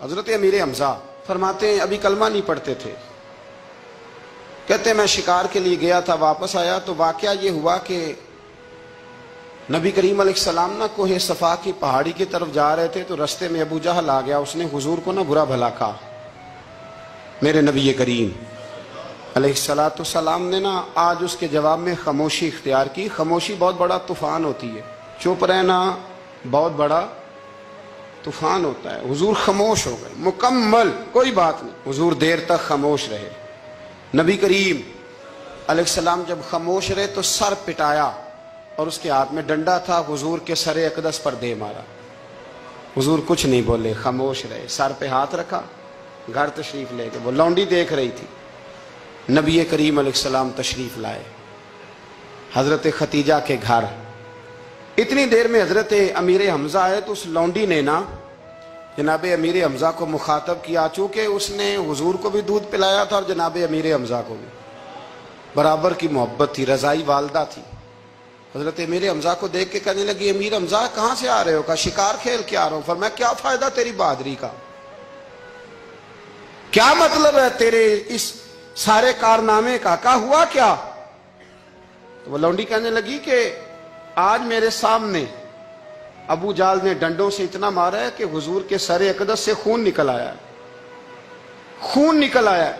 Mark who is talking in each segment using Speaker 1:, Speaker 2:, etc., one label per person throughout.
Speaker 1: हजरत अमीर हमजा फरमाते हैं अभी कलमा नहीं पढ़ते थे। कहते मैं शिकार के लिए गया था, वापस आया तो वाकया ये हुआ कि नबी करीम अलैहिस्सलाम ना कोहे सफा की पहाड़ी की तरफ जा रहे थे तो रास्ते में अबू जहल आ गया। उसने हुजूर को ना बुरा भला कहा। मेरे नबी करीम अलैहिस्सलाम ने ना आज उसके जवाब में खामोशी इख्तियार की। खामोशी बहुत बड़ा तूफान होती है, चुप रहना बहुत बड़ा तूफान होता है। हुजूर खामोश हो गए मुकम्मल, कोई बात नहीं। हुजूर देर तक खामोश रहे। नबी करीम अलैहिस्सलाम जब खामोश रहे तो सर पिटाया और उसके हाथ में डंडा था। हुजूर के सरे अकदस पर दे मारा। हुजूर कुछ नहीं बोले, खामोश रहे, सर पे हाथ रखा, घर तशरीफ ले गए। वो लौंडी देख रही थी। नबी करीम अलैहिस्सलाम तशरीफ लाए हजरत खतीजा के घर। इतनी देर में हजरत अमीर हमजा आए तो उस लौंडी ने ना जनाब अमीर हमजा को मुखातब किया। चूंकि उसने हुजूर को भी दूध पिलाया था और जनाब अमीर हमजा को भी बराबर की मोहब्बत थी, रजाई वालदा थी। हजरत अमीर हमजा को देख के कहने लगी अमीर हमजा कहां से आ रहे हो? कहा शिकार खेल के आ रहा हूं। फरमाया क्या फायदा तेरी बहादुरी का, क्या मतलब है तेरे इस सारे कारनामे का? क्या हुआ क्या? तो वो लौंडी कहने लगी कि आज मेरे सामने अबू जाल ने डंडों से इतना मारा है कि हुजूर के सरे अकदस से खून निकल आया है, खून निकल आया है।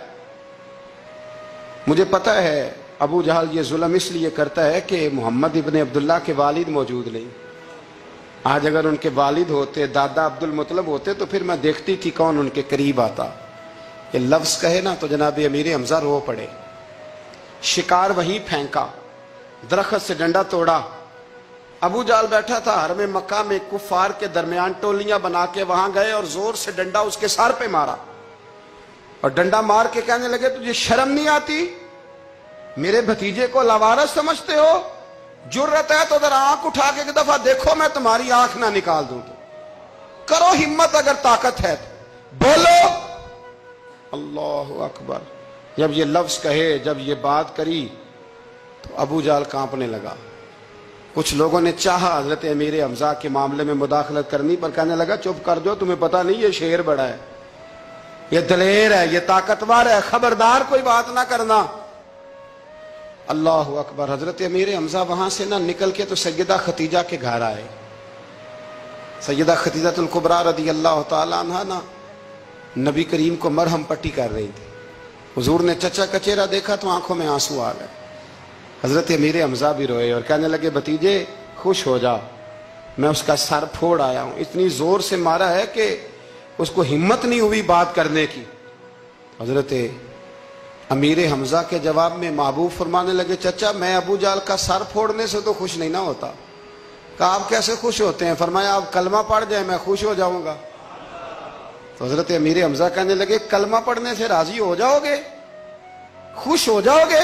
Speaker 1: मुझे पता है अबू जहल ये जुल्म इसलिए करता है कि मोहम्मद इब्ने अब्दुल्ला के वालिद मौजूद नहीं। आज अगर उनके वालिद होते, दादा अब्दुल मुतलब होते तो फिर मैं देखती थी कौन उनके करीब आता। ये लफ्ज कहे ना तो जनाब अमीर हमजा रो पड़े। शिकार वहीं फेंका, दरख्त से डंडा तोड़ा। अबू जाल बैठा था हरम मक्का में, कुफार के दरमियान टोलियां बना के वहां गए और जोर से डंडा उसके सर पे मारा और डंडा मार के कहने लगे तुझे शर्म नहीं आती? मेरे भतीजे को लावारस समझते हो? जुर्रत है तो जरा आंख उठा के एक दफा देखो, मैं तुम्हारी आंख ना निकाल दूं। तो करो हिम्मत, अगर ताकत है तो बोलो। अल्लाह अकबर। जब ये लफ्ज कहे, जब ये बात करी तो अबू जाल कांपने लगा। कुछ लोगों ने चाहा हजरत अमीर हमजा के मामले में मुदाखलत करनी, पर कहने लगा चुप कर दो, तुम्हें पता नहीं ये शेर बड़ा है, ये दलेर है, ये ताकतवर है, खबरदार कोई बात ना करना। अल्लाह अकबर। हजरत अमीर हमजा वहां से ना निकल के तो सैयदा खतीजा के घर आए। सैयदा खतीजतुल कुबरा रदी अल्लाह तआला अन्हा ना नबी करीम को मरहम पट्टी कर रही थी। हुजूर ने चचा का चेहरा देखा तो आंखों में आंसू आ गए। हजरत अमीर हमजा भी रोए और कहने लगे भतीजे खुश हो जा, मैं उसका सर फोड़ आया हूं। इतनी जोर से मारा है कि उसको हिम्मत नहीं हुई बात करने की। हजरत अमीर हमजा के जवाब में महबूब फरमाने लगे चचा मैं अबू जाल का सर फोड़ने से तो खुश नहीं ना होता। कहा आप कैसे खुश होते हैं? फरमाया आप कलमा पढ़ जाए मैं खुश हो जाऊंगा। तो हजरत अमीर हमजा कहने लगे कलमा पढ़ने से राजी हो जाओगे, खुश हो जाओगे,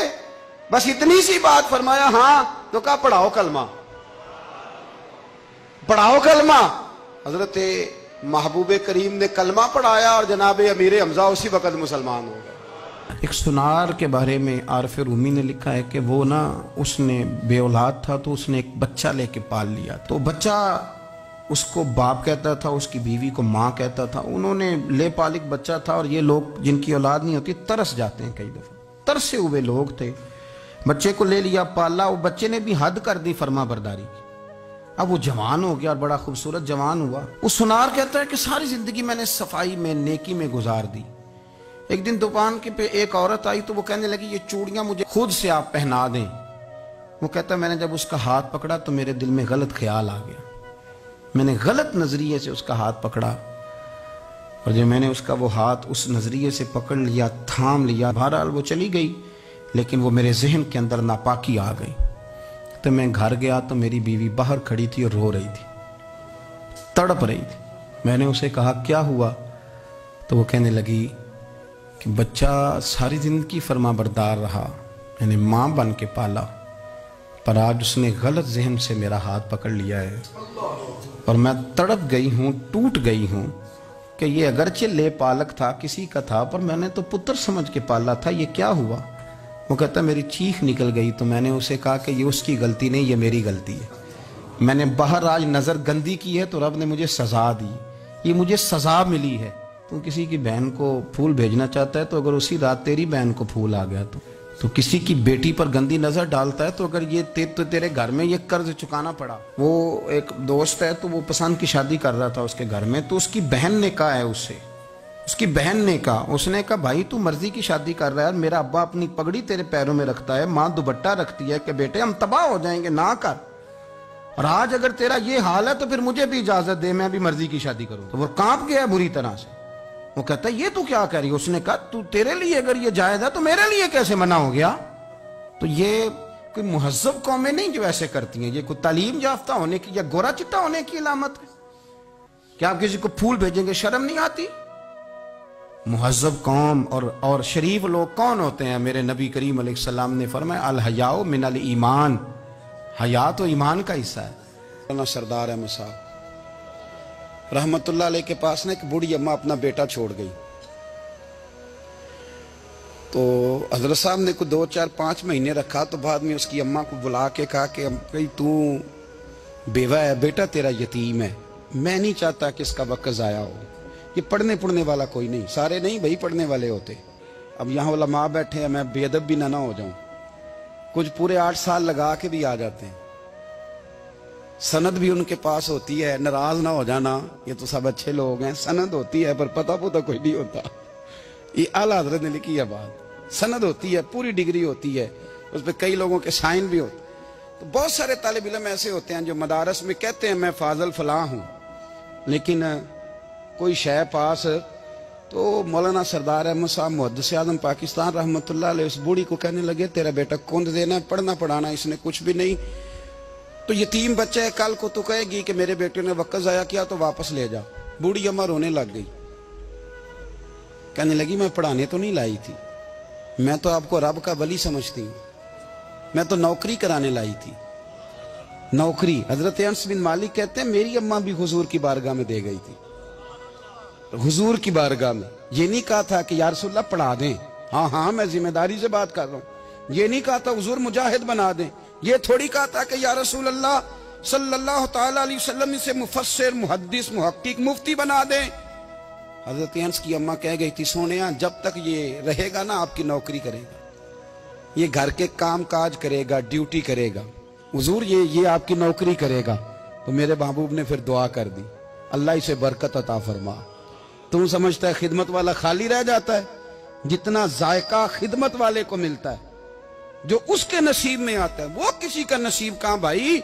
Speaker 1: बस इतनी सी बात? फरमाया हाँ। तो कहा पढ़ाओ कलमा, पढ़ाओ कलमा। हजरत महबूब करीम ने कलमा पढ़ाया और जनाब अमीर हमजा उसी वक्त मुसलमान हो गए। एक सुनार के बारे में आरफ रूमी ने लिखा है कि वो ना उसने बे औलाद था तो उसने एक बच्चा लेके पाल लिया। तो बच्चा उसको बाप कहता था, उसकी बीवी को माँ कहता था। उन्होंने ले पालिक बच्चा था और ये लोग जिनकी औलाद नहीं होती तरस जाते हैं, कई दफा तरसे हुए लोग थे। बच्चे को ले लिया, पाला। वो बच्चे ने भी हद कर दी फर्मा बरदारी की। अब वो जवान हो गया और बड़ा खूबसूरत जवान हुआ। वो सुनार कहता है कि सारी जिंदगी मैंने सफाई में, नेकी में गुजार दी। एक दिन दुकान के पे एक औरत आई तो वो कहने लगी ये चूड़ियां मुझे खुद से आप पहना दें। वो कहता मैंने जब उसका हाथ पकड़ा तो मेरे दिल में गलत ख्याल आ गया, मैंने गलत नजरिए से उसका हाथ पकड़ा और जब मैंने उसका वो हाथ उस नजरिए से पकड़ लिया, थाम लिया, बहरहाल वो चली गई, लेकिन वो मेरे जहन के अंदर नापाकी आ गई। तो मैं घर गया तो मेरी बीवी बाहर खड़ी थी और रो रही थी, तड़प रही थी। मैंने उसे कहा क्या हुआ? तो वो कहने लगी कि बच्चा सारी जिंदगी फर्मा बरदार रहा, मैंने माँ बन के पाला, पर आज उसने गलत जहन से मेरा हाथ पकड़ लिया है और मैं तड़प गई हूँ, टूट गई हूँ कि ये अगरचे ले पालक था, किसी का था, पर मैंने तो पुत्र समझ के पाला था, ये क्या हुआ? वो कहता मेरी चीख निकल गई। तो मैंने उसे कहा कि ये उसकी गलती नहीं, ये मेरी गलती है। मैंने बाहर आज नज़र गंदी की है तो रब ने मुझे सज़ा दी, ये मुझे सज़ा मिली है। तू किसी की बहन को फूल भेजना चाहता है तो अगर उसी रात तेरी बहन को फूल आ गया तो किसी की बेटी पर गंदी नजर डालता है तो अगर ये तेरे घर में ये कर्ज चुकाना पड़ा। वो एक दोस्त है तो वो पसंद की शादी कर रहा था उसके घर में, तो उसकी बहन ने कहा है उससे, उसकी बहन ने कहा, उसने कहा भाई तू मर्जी की शादी कर रहा है, मेरा अब्बा अपनी पगड़ी तेरे पैरों में रखता है, माँ दुपट्टा रखती है कि बेटे हम तबाह हो जाएंगे ना कर, और आज अगर तेरा ये हाल है तो फिर मुझे भी इजाजत दे, मैं भी मर्जी की शादी करूं। तो वो कांप गया बुरी तरह से। वो कहता है ये तू क्या कह रही है? उसने कहा तू तेरे लिए अगर ये जायज है तो मेरे लिए कैसे मना हो गया? तो ये कोई मुहज्जब कौमें नहीं जो ऐसे करती हैं, ये कोई तालीम याफ्ता होने की या गोरा चिट्टा होने की अलामत है? क्या आप किसी को फूल भेजेंगे? शर्म नहीं आती? मुहज्जब कौम और शरीफ लोग कौन होते हैं? मेरे नबी करीम अलैहिस्सलाम ने फरमाया अल हयाउ मिनल ईमान, हया तो ईमान का हिस्सा है। सरदार अहमद साहब रहमतुल्लाह अलैह के पास ना एक बूढ़ी अम्मा अपना बेटा छोड़ गई, तो हजरत साहब ने कुछ 2, 4, 5 महीने रखा, तो बाद में उसकी अम्मा को बुला के कहा कि तू बेवा है, बेटा तेरा यतीम है, मैं नहीं चाहता कि इसका वक्त ज़ाया हो, ये पढ़ने वाला कोई नहीं, सारे नहीं भाई पढ़ने वाले होते। अब यहाँ उलमा बैठे हैं, मैं बेअदब भी ना हो जाऊं, कुछ पूरे 8 साल लगा के भी आ जाते हैं, सनद भी उनके पास होती है, नाराज ना हो जाना, ये तो सब अच्छे लोग हैं, सनद होती है पर पता पुता कोई नहीं होता। ये आला हजरत ने लिखी है बात, सनद होती है, पूरी डिग्री होती है, उस पर कई लोगों के साइन भी होते। तो बहुत सारे तालिब इल्म ऐसे होते हैं जो मदारस में कहते हैं मैं फाजल फलां हूं, लेकिन कोई शय पास, तो मौलाना सरदार अहमद साहब मुहद्दिस आज़म पाकिस्तान रहमतुल्लाह अलैह उस बूढ़ी को कहने लगे तेरा बेटा कुंद देना, पढ़ना पढ़ाना इसने कुछ भी नहीं, तो यतीम बच्चा है, कल को तो कहेगी कि मेरे बेटे ने वक्त ज़ाया किया तो वापस ले जा। बूढ़ी अम्मा रोने लग गई, कहने लगी मैं पढ़ाने तो नहीं लाई थी, मैं तो आपको रब का वली समझती हूँ, मैं तो नौकरी कराने लाई थी, नौकरी। हजरत अनस बिन मालिक कहते हैं मेरी अम्मा भी हुजूर की बारगाह में दे गई थी, हुजूर की बारगाह में। ये नहीं कहा था कि या रसूलल्लाह पढ़ा दें, हाँ हाँ मैं जिम्मेदारी से बात कर रहा हूँ, ये नहीं कहा था हुजूर मुजाहिद बना दें, ये थोड़ी कहा था कि या रसूल अल्लाह सल्लल्लाहु तआला अलैहि वसल्लम से मुफस्सिर मुहद्दिस मुहक्किक मुफ्ती बना दें। हजरत अनस की अम्मा कह गई थी सोनिया जब तक ये रहेगा ना आपकी नौकरी करेगा, ये घर के काम काज करेगा, ड्यूटी करेगा, हुजूर ये आपकी नौकरी करेगा। तो मेरे महबूब ने फिर दुआ कर दी अल्लाह इसे बरकत अता फरमा। तुम समझता है खिदमत वाला खाली रह जाता है? जितना जायका खिदमत वाले को मिलता है, जो उसके नसीब में आता है, वो किसी का नसीब कहां भाई।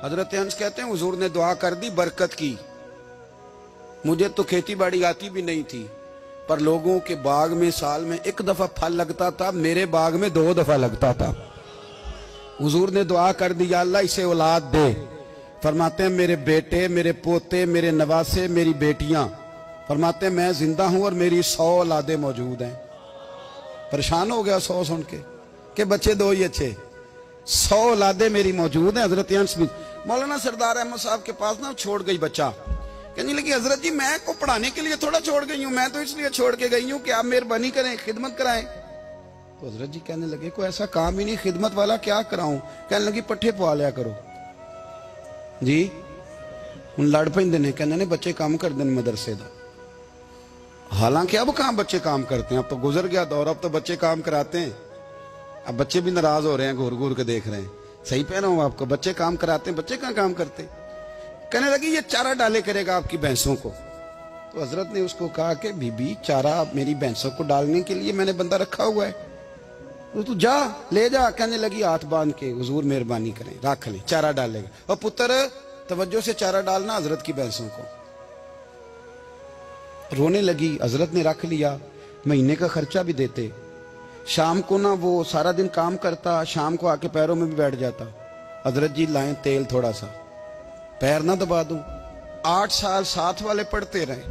Speaker 1: हजरत अनस कहते हैं हुजूर ने दुआ कर दी बरकत की, मुझे तो खेती बाड़ी आती भी नहीं थी, पर लोगों के बाग में साल में 1 दफा फल लगता था, मेरे बाग में 2 दफा लगता था। हुजूर ने दुआ कर दी अल्लाह इसे औलाद दे। फरमाते हैं मेरे बेटे, मेरे पोते, मेरे नवासे, मेरी बेटियां, फरमाते हैं मैं जिंदा हूं और मेरी 100 औलादे मौजूद हैं। परेशान हो गया 100 सुन के बच्चे 2 ही अच्छे, 100 औलादे मेरी मौजूद हैं। हजरत अनस बिन मौलाना सरदार अहमद साहब के पास ना छोड़ गई बच्चा, कहने लगी हजरत जी मैं को पढ़ाने के लिए थोड़ा छोड़ गई हूँ, मैं तो इसलिए छोड़ के गई हूँ कि आप मेहरबानी करें खिदमत कराएं। तो हजरत जी कहने लगे कोई ऐसा काम ही नहीं, खिदमत वाला क्या कराऊं? कहने लगी पट्ठे पवा लिया करो जी। हूं लड़ पेंदे ने, कहने ने बच्चे काम कर दें मदरसे का। हालांकि अब कहां बच्चे काम करते हैं, अब तो गुजर गया दौर, अब तो बच्चे काम कराते हैं। अब बच्चे भी नाराज हो रहे हैं, घूर घूर के देख रहे हैं। सही कह रहा हूं आपको, बच्चे काम कराते हैं, बच्चे कहां काम करते। कहने लगी ये चारा डाले करेगा आपकी भैंसों को। तो हजरत ने उसको कहा कि बीबी चारा मेरी भैंसों को डालने के लिए मैंने बंदा रखा हुआ है, तो तू जा ले जा। कहने लगी हाथ बांध के हुजूर मेहरबानी करें रख ले, चारा डालेगा। और पुत्र तवज्जो से चारा डालना हजरत की भैंसों को। रोने लगी, हजरत ने रख लिया, महीने का खर्चा भी देते। शाम को ना वो सारा दिन काम करता, शाम को आके पैरों में भी बैठ जाता, हजरत जी लाएं तेल थोड़ा सा, पैर ना दबा दूं। 8 साल साथ वाले पढ़ते रहे,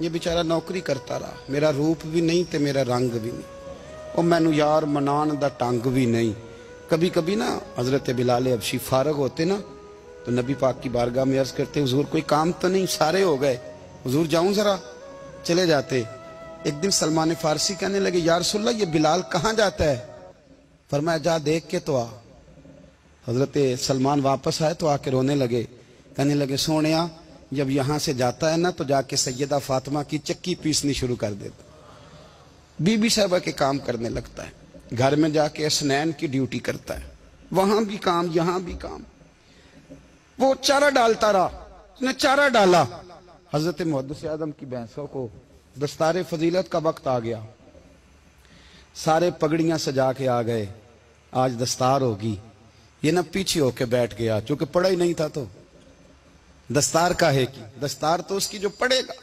Speaker 1: ये बेचारा नौकरी करता रहा, मेरा रूप भी नहीं ते मेरा रंग भी नहीं, और मैनू यार मनान दा टंग भी नहीं। कभी कभी ना हजरत बिलाल हबशी फारग होते ना, तो नबी पाक की बारगाह में अर्ज करते हुजूर कोई काम तो नहीं, सारे हो गए, हुजूर जाऊं जरा, चले जाते। एक दिन सलमान फारसी कहने लगे या रसूलल्लाह ये बिलाल कहाँ जाता है? फरमाया जा देख के तो आ। हजरत सलमान वापस आए तो आके रोने लगे, कहने लगे सोनिया जब यहां से जाता है ना तो जाके सैयदा फातिमा की चक्की पीसनी शुरू कर देता, बीबी साहबा के काम करने लगता है। घर में जाके स्नैन की ड्यूटी करता है, वहां भी काम यहां भी काम। वो चारा डालता रहा, उसने चारा डाला। हजरत मुहद्दिस आदम की भैंसों को दस्तार फजीलत का वक्त आ गया, सारे पगड़ियां सजा के आ गए, आज दस्तार होगी। ये ना पीछे होके बैठ गया, चूंकि पढ़ा ही नहीं था तो दस्तार का है कि दस्तार तो उसकी जो पढ़ेगा,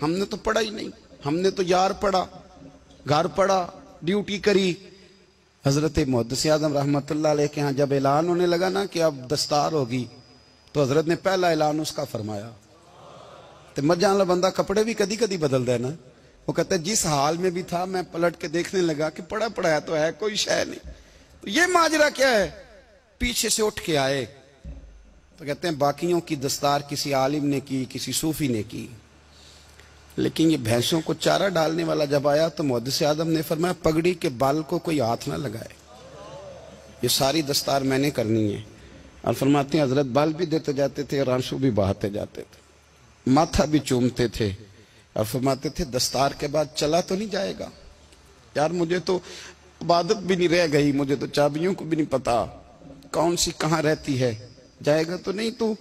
Speaker 1: हमने तो पढ़ा ही नहीं, हमने तो यार पढ़ा, घर पढ़ा, ड्यूटी करी। हजरत मुहद्दिस आदम रहमतुल्लाह अलैह के यहाँ जब ऐलान होने लगा ना कि अब दस्तार होगी, तो हजरत ने पहला ऐलान उसका फरमाया। तो मजान बंदा कपड़े भी कदी कदी बदल देना। वो कहता है जिस हाल में भी था मैं पलट के देखने लगा कि पढ़ा पढ़ाया तो है, कोई शय नहीं, तो ये माजरा क्या है। पीछे से उठ के आए तो कहते हैं बाकियों की दस्तार किसी आलिम ने की, किसी सूफी ने की, लेकिन ये भैंसों को चारा डालने वाला जब आया तो मुहद्दिस आदम ने फरमाया पगड़ी के बाल को कोई हाथ ना लगाए, ये सारी दस्तार मैंने करनी है। और फरमाते हैं हजरत बाल भी देते जाते थे और आंसू भी बहाते जाते थे, माथा भी चूमते थे और फरमाते थे दस्तार के बाद चला तो नहीं जाएगा यार, मुझे तो इबादत भी नहीं रह गई, मुझे तो चाबियों को भी नहीं पता कौन सी कहाँ रहती है, जाएगा तो नहीं तू।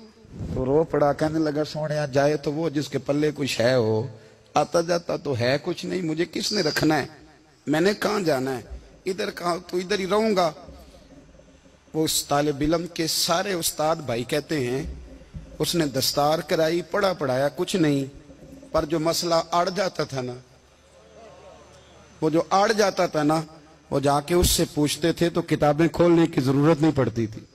Speaker 1: तो रो पड़ा, कहने लगा सोने जाए तो वो जिसके पल्ले कुछ है हो, आता जाता तो है कुछ नहीं, मुझे किसने रखना है, मैंने कहाँ जाना है, इधर कहाँ तो इधर ही रहूंगा। वो उस तालिब इल्म के सारे उस्ताद भाई कहते हैं उसने दस्तार कराई, पढ़ा पढ़ाया कुछ नहीं, पर जो मसला अड़ जाता था ना, वो जो अड़ जाता था ना, वो जाके उससे पूछते थे तो किताबें खोलने की जरूरत नहीं पड़ती थी।